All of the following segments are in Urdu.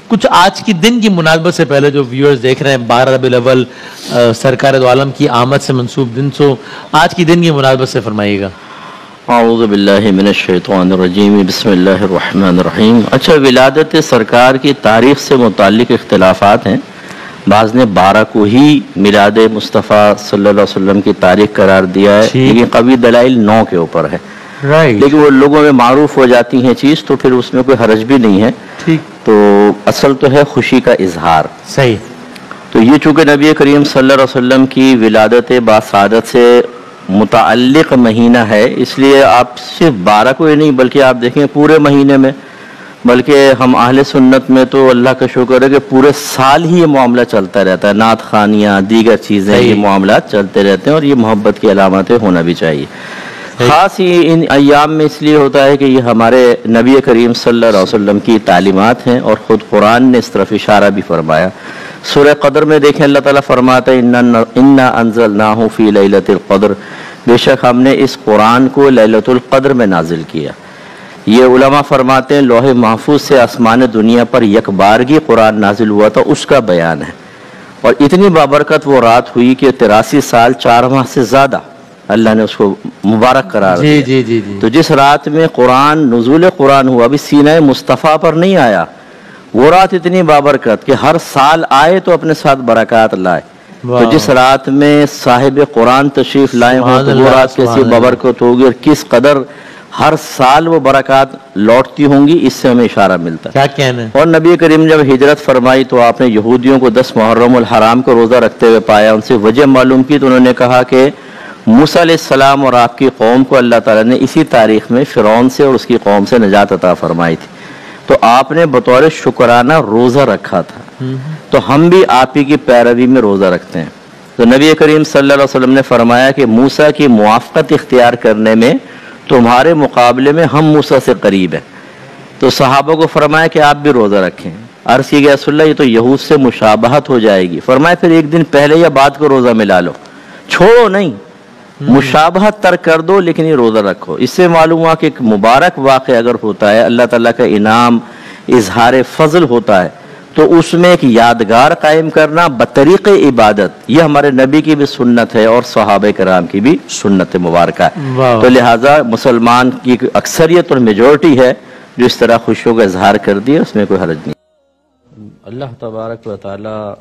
کچھ آج کی دن کی مناسبت سے پہلے جو ویورز دیکھ رہے ہیں 12 ربیع الاول سرکار دو عالم کی آمد سے منسوب دن، سو آج کی دن کی مناسبت سے فرمائیے گا۔ اعوذ باللہ من الشیطان الرجیم، بسم اللہ الرحمن الرحیم۔ اچھا، ولادت سرکار کی تاریخ سے متعلق اختلافات ہیں۔ بعض نے 12 کو ہی میلاد مصطفیٰ صلی اللہ علیہ وسلم کی تاریخ قرار دیا ہے، لیکن قوی دلائل 9 کے اوپر ہے، لیکن وہ لوگوں میں معروف ہو جاتی ہیں چیز تو پھر اس میں کوئی حرج بھی نہیں ہے۔ تو اصل تو ہے خوشی کا اظہار، صحیح۔ تو یہ چونکہ نبی کریم صلی اللہ علیہ وسلم کی ولادت باسعادت سے متعلق مہینہ ہے، اس لیے آپ صرف 12 کو ہی نہیں بلکہ آپ دیکھیں پورے مہینے میں، بلکہ ہم اہل سنت میں تو اللہ کا شکر ہے کہ پورے سال ہی یہ معاملہ چلتا رہتا ہے، نعت خوانیاں دیگر چیزیں، یہ معاملات چلتے رہتے ہیں، اور یہ محبت کی علامتیں ہونا بھی چاہیے۔ خاص یہ ان ایام میں اس لیے ہوتا ہے کہ یہ ہمارے نبی کریم صلی اللہ علیہ وسلم کی تعلیمات ہیں، اور خود قرآن نے اس طرف اشارہ بھی فرمایا۔ سورہ قدر میں دیکھیں اللہ تعالیٰ فرماتا ہے انا انزلناہ فی لیلۃ القدر، بے شک ہم نے اس قرآن کو لیلۃ القدر میں نازل کیا۔ یہ علماء فرماتے ہیں لوح محفوظ سے آسمان دنیا پر یک بارگی قرآن نازل ہوا تھا، اس کا بیان ہے، اور اتنی بابرکت وہ رات ہوئی کہ 83 سال 4 ماہ سے زیادہ اللہ نے اس کو مبارک قرار دیا۔ تو جس رات میں نزول قرآن ہوا، ابھی سینہ مصطفیٰ پر نہیں آیا، وہ رات اتنی بابرکت کہ ہر سال آئے تو اپنے ساتھ برکات لائے۔ تو جس رات میں صاحب قرآن تشریف لائے ہوں تو وہ رات کیسی بابرکت ہوگی، اور کس قدر ہر سال وہ برکات لوٹتی ہوں گی، اس سے ہمیں اشارہ ملتا ہے۔ کیا کہنا ہے؟ اور نبی کریم جب ہجرت فرمائی تو آپ نے یہودیوں کو 10 محرم الحرام کو روزہ رکھتے ہوئے پایا، ان سے وجہ معلوم کی تو انہوں نے کہا کہ موسیٰ علیہ السلام اور آپ کی قوم کو اللہ تعالیٰ نے اسی تاریخ میں فرعون سے اور اس کی قوم سے نجات عطا فرمائی تھی، تو آپ نے بطور شکرانہ روزہ رکھا تھا، تو ہم بھی آپ ہی کی پیروی میں روزہ رکھتے ہیں۔ تو نبی کریم صلی اللہ علیہ وسلم نے فرمایا کہ موسیٰ کی موافقت اختیار کرنے میں تمہارے مقابلے میں ہم موسیٰ سے قریب ہیں۔ تو صحابہ کو فرمایا کہ آپ بھی روزہ رکھیں۔ عرض کی گیا رسول اللہ یہ تو یہود سے مشابہت ہو جائے گی۔ فرمایا پھر ایک دن پہلے یا بعد کو روزہ ملا لو، چھوڑو نہیں، مشابہت ترک کر دو، لیکن یہ روزہ رکھو۔ اس سے معلوم ہوا کہ ایک مبارک واقعہ اگر ہوتا ہے، اللہ تعالیٰ کا انعام، اظہار فضل ہوتا ہے، تو اس میں ایک یادگار قائم کرنا بطریق عبادت، یہ ہمارے نبی کی بھی سنت ہے اور صحابہ کرام کی بھی سنت مبارکہ ہے۔ تو لہٰذا مسلمان کی اکثریت اور میجورٹی ہے جو اس طرح خوشیوں کا اظہار کر دی ہے، اس میں کوئی حرج نہیں۔ اللہ تبارک و تعالیٰ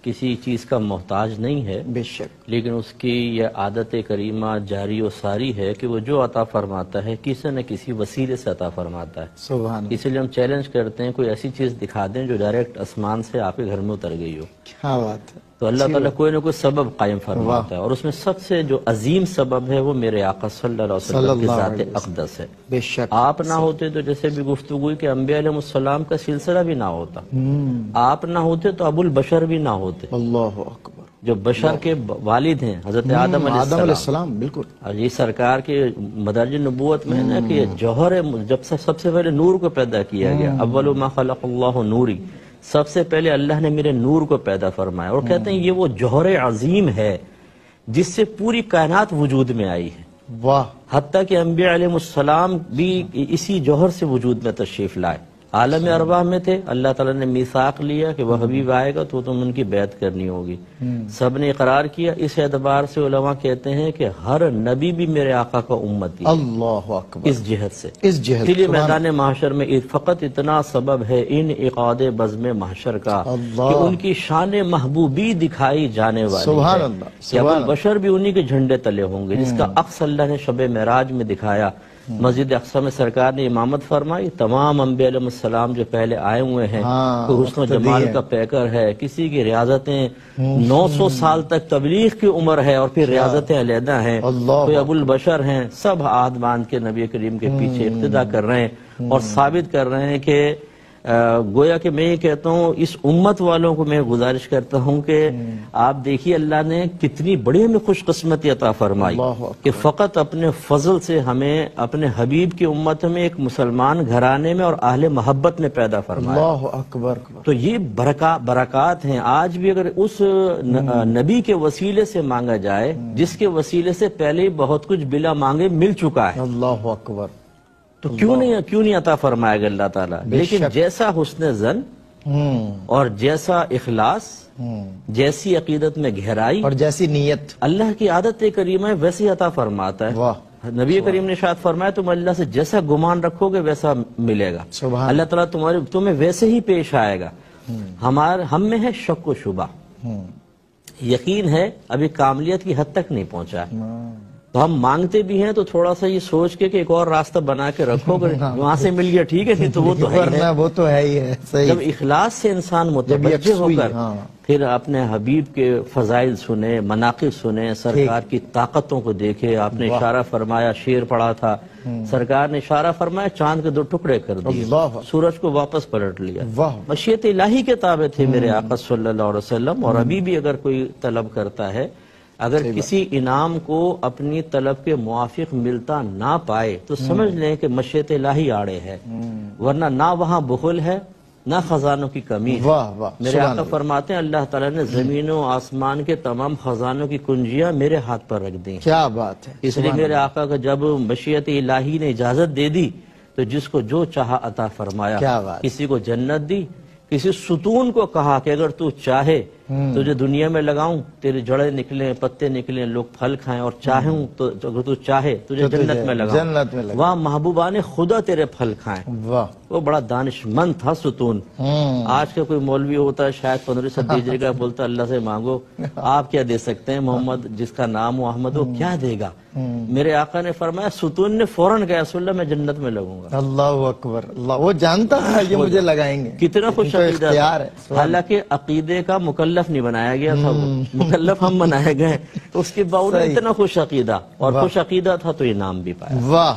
کسی چیز کا محتاج نہیں ہے، بے شک، لیکن اس کی یہ عادت کریمہ جاری و ساری ہے کہ وہ جو عطا فرماتا ہے کسی نہ کسی وسیلے سے عطا فرماتا ہے۔ سبحان اللہ۔ اس لیے ہم چیلنج کرتے ہیں کوئی ایسی چیز دکھا دیں جو ڈائریکٹ آسمان سے آپ کے گھر میں اتر گئی ہو۔ کیا بات ہے۔ تو اللہ تعالیٰ کوئی نہ کوئی سبب قائم فرماتا ہے، اور اس میں سب سے جو عظیم سبب ہے وہ میرے آقا صلی اللہ علیہ وسلم کی ذات اقدس ہے۔ بے شک، آپ نہ ہوتے تو جیسے بھی گفتگو ہوئی کہ انبیاء علیہ السلام کا سلسلہ بھی نہ ہوتا، آپ نہ ہوتے تو ابو البشر بھی نہ ہوتے۔ اللہ اکبر۔ جو بشر کے والد ہیں حضرت آدم علیہ السلام، بالکل، اور یہ سرکار کے مدارج نبوت میں ہے نا کہ یہ جوہر، جب سب سے پہلے نور کو پیدا کیا گیا، اول ما خلق اللہ نوری، سب سے پہلے اللہ نے میرے نور کو پیدا فرمایا، اور کہتے ہیں یہ وہ جوہر عظیم ہے جس سے پوری کائنات وجود میں آئی ہے۔ واہ۔ حتیٰ کہ انبیاء علیہ السلام بھی اسی جوہر سے وجود میں تشریف لائے، عالم ارواح میں تھے، اللہ تعالیٰ نے میثاق لیا کہ وہ حبیب آئے گا تو تم ان کی بیعت کرنی ہوگی، سب نے اقرار کیا۔ اس اعتبار سے علماء کہتے ہیں کہ ہر نبی بھی میرے آقا کا امتی ہے، اللہ اکبر، اس جہت سے، اس جہت سے میدان محشر میں فقط اتنا سبب ہے انعقاد بزم محشر کا کہ ان کی شان محبوبی دکھائی جانے والی ہے، کہ ابو البشر بھی انہی کے جھنڈے تلے ہوں گے، جس کا عکس اللہ نے شب معراج میں دکھایا۔ مسجد اقصی میں سرکار نے امامت فرمائی، تمام انبیاء علیہ السلام جو پہلے آئے ہوئے ہیں، کوئی حسن و جمال کا پیکر ہے، کسی کی ریاضتیں 900 سال تک تبلیغ کی عمر ہے اور پھر ریاضتیں علیحدہ ہیں، کوئی ابو البشر ہیں، سب ہاتھ باندھ کے نبی کریم کے پیچھے اقتدا کر رہے ہیں اور ثابت کر رہے ہیں کہ گویا کہ میں یہ کہتا ہوں اس امت والوں کو میں گزارش کرتا ہوں کہ آپ دیکھیے اللہ نے کتنی بڑی ہمیں خوش قسمتی عطا فرمائی کہ فقط اپنے فضل سے ہمیں اپنے حبیب کی امت میں ایک مسلمان گھرانے میں اور اہل محبت میں پیدا فرمایا. اللہ اکبر. تو یہ برکات ہیں. آج بھی اگر اس نبی کے وسیلے سے مانگا جائے جس کے وسیلے سے پہلے بہت کچھ بلا مانگے مل چکا ہے, اللہ اکبر, تو کیوں نہیں عطا فرمائے گا اللہ تعالیٰ. لیکن جیسا حسن زن اور جیسا اخلاص, جیسی عقیدت میں گہرائی اور جیسی نیت اللہ کی عادت کریمہ ہے ویسے عطا فرماتا ہے. واہ. نبی کریم نے ارشاد فرمایا تم اللہ سے جیسا گمان رکھو گے ویسا ملے گا. سبحان اللہ تعالیٰ تمہیں ویسے ہی پیش آئے گا. ہم میں ہے شک و شبہ, یقین ہے ابھی کاملیت کی حد تک نہیں پہنچا. تو ہم مانگتے بھی ہیں تو تھوڑا سا یہ سوچ کے کہ ایک اور راستہ بنا کے رکھو, وہاں سے مل گیا ٹھیک ہے, نہیں تو وہ تو ہے, وہ تو ہے ہی ہے. جب اخلاص سے انسان متوجہ ہو کر پھر اپنے حبیب کے فضائل سنے, مناقب سنے, سرکار کی طاقتوں کو دیکھے. آپ نے اشارہ فرمایا, شعر پڑھا تھا, سرکار نے اشارہ فرمایا چاند کے 2 ٹکڑے کر دیے, سورج کو واپس پلٹ لیا. مشیت الہی کے تابع تھے میرے آقا صلی اللہ علیہ وسلم. اور ابھی بھی اگر کوئی طلب کرتا ہے, اگر کسی انعام کو اپنی طلب کے موافق ملتا نہ پائے تو سمجھ لیں کہ مشیت الہی آڑے ہے, ورنہ نہ وہاں بخل ہے نہ خزانوں کی کمی ہے. میرے آقا فرماتے ہیں اللہ تعالیٰ نے زمین و آسمان کے تمام خزانوں کی کنجیاں میرے ہاتھ پر رکھ دی. کیا بات ہے. اس لیے میرے آقا کا جب مشیت الہی نے اجازت دے دی تو جس کو جو چاہا عطا فرمایا. کسی کو جنت دی, کسی ستون کو کہا کہ اگر تو چاہے تجھے دنیا میں لگاؤں, تیرے جڑیں نکلیں, پتے نکلیں, لوگ پھل کھائیں, اور چاہوں تو اگر تو چاہے تجھے جنت میں لگاؤں, وہاں محبوبان خدا تیرے پھل کھائیں. وہ بڑا دانشمند تھا ستون. آج کا کوئی مولوی ہوتا ہے شاید 15 صدی ہجری کا, بولتا اللہ سے مانگو, آپ کیا دے سکتے ہیں, محمد جس کا نام ہو احمد وہ کیا دے گا. میرے آقا نے فرمایا, ستون نے فوراً کہا رسول اللہ میں جنت میں لگوں گا. اللہ اکبر. اللہ, وہ جانتا تھا یہ مجھے لگائیں گے. کتنا خوش عقیدہ ہے. حالانکہ عقیدے کا مکلف نہیں بنایا گیا تھا, وہ مکلف ہم بنائے گئے, اس کے باوجود اتنا خوش عقیدہ, اور خوش عقیدہ تھا تو انعام بھی پایا. واہ.